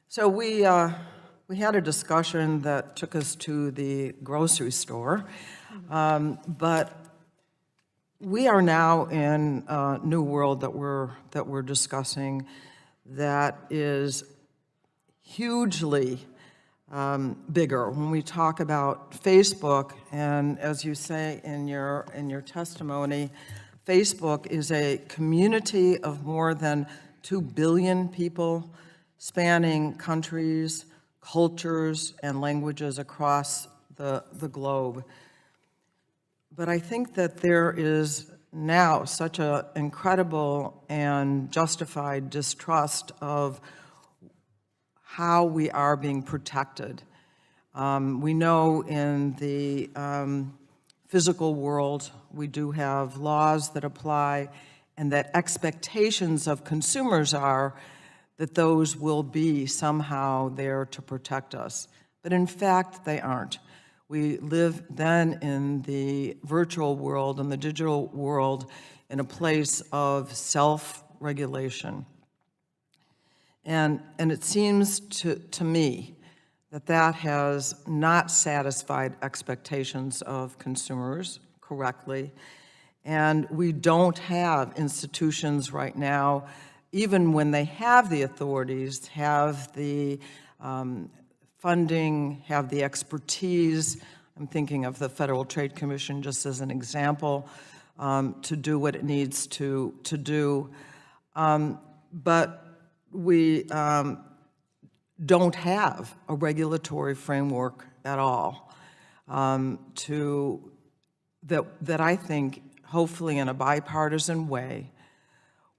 So we had a discussion that took us to the grocery store, but we are now in a new world that we're discussing that is hugely bigger. When we talk about Facebook, and as you say in your testimony, Facebook is a community of more than 2 billion people spanning countries, cultures, and languages across the globe. But I think that there is now such an incredible and justified distrust of how we are being protected. We know in the physical world, we do have laws that apply, and that expectations of consumers are that those will be somehow there to protect us. But in fact, they aren't. We live then in the virtual world and the digital world in a place of self-regulation. And it seems to me that has not satisfied expectations of consumers correctly. And we don't have institutions right now, even when they have the authorities, have the funding, have the expertise. I'm thinking of the Federal Trade Commission just as an example, to do what it needs to do. But we don't have a regulatory framework at all that I think, hopefully in a bipartisan way,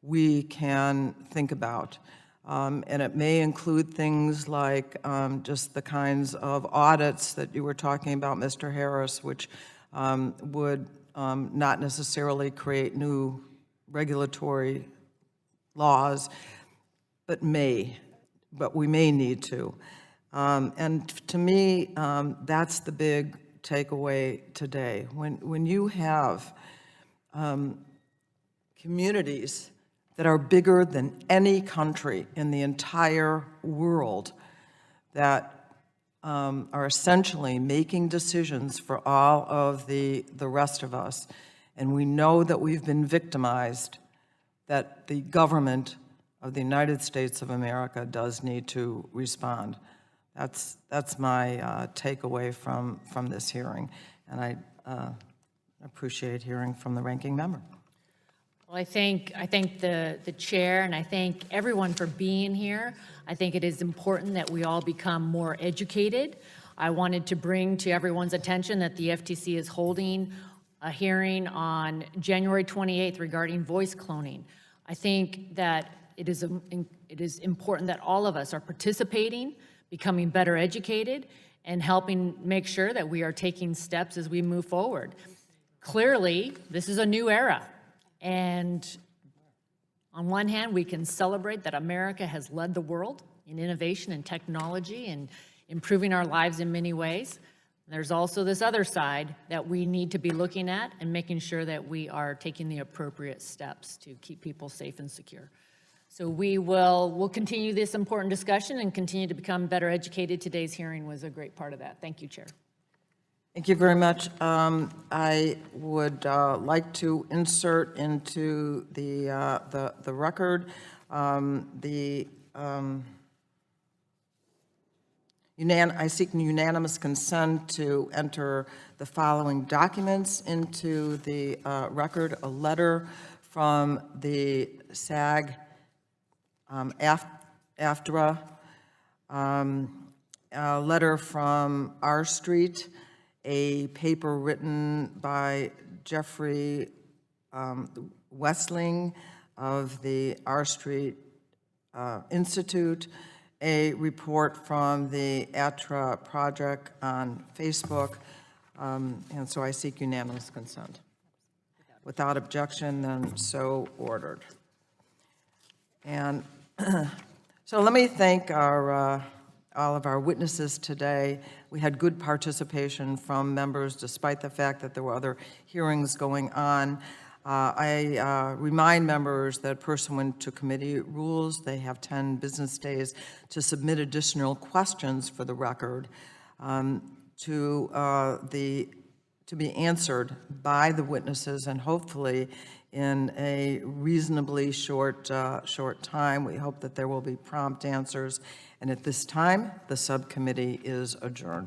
we can think about. And it may include things like just the kinds of audits that you were talking about, Mr. Harris, which would not necessarily create new regulatory laws, but we may need to. And to me, that's the big takeaway today. When you have communities that are bigger than any country in the entire world that are essentially making decisions for all of the rest of us, and we know that we've been victimized, that the government of the United States of America does need to respond. That's my takeaway from this hearing, and I appreciate hearing from the ranking member. Well, I thank the chair, and I thank everyone for being here. I think it is important that we all become more educated. I wanted to bring to everyone's attention that the FTC is holding a hearing on January 28th regarding voice cloning. I think that it is important that all of us are participating, becoming better educated, and helping make sure that we are taking steps as we move forward. Clearly, this is a new era. And on one hand, we can celebrate that America has led the world in innovation and technology and improving our lives in many ways. There's also this other side that we need to be looking at and making sure that we are taking the appropriate steps to keep people safe and secure. So we'll continue this important discussion and continue to become better educated. Today's hearing was a great part of that. Thank you, Chair. Thank you very much. I would like to insert into the record I seek unanimous consent to enter the following documents into the record: a letter from the SAG-AFTRA, a letter from R Street, a paper written by Jeffrey Westling of the R Street Institute, a report from the ATRA project on Facebook, and so I seek unanimous consent. Without objection, then so ordered. And so let me thank all of our witnesses today. We had good participation from members, despite the fact that there were other hearings going on. I remind members that pursuant to committee rules, they have 10 business days to submit additional questions for the record to be answered by the witnesses, and hopefully in a reasonably short time. We hope that there will be prompt answers. And at this time, the subcommittee is adjourned.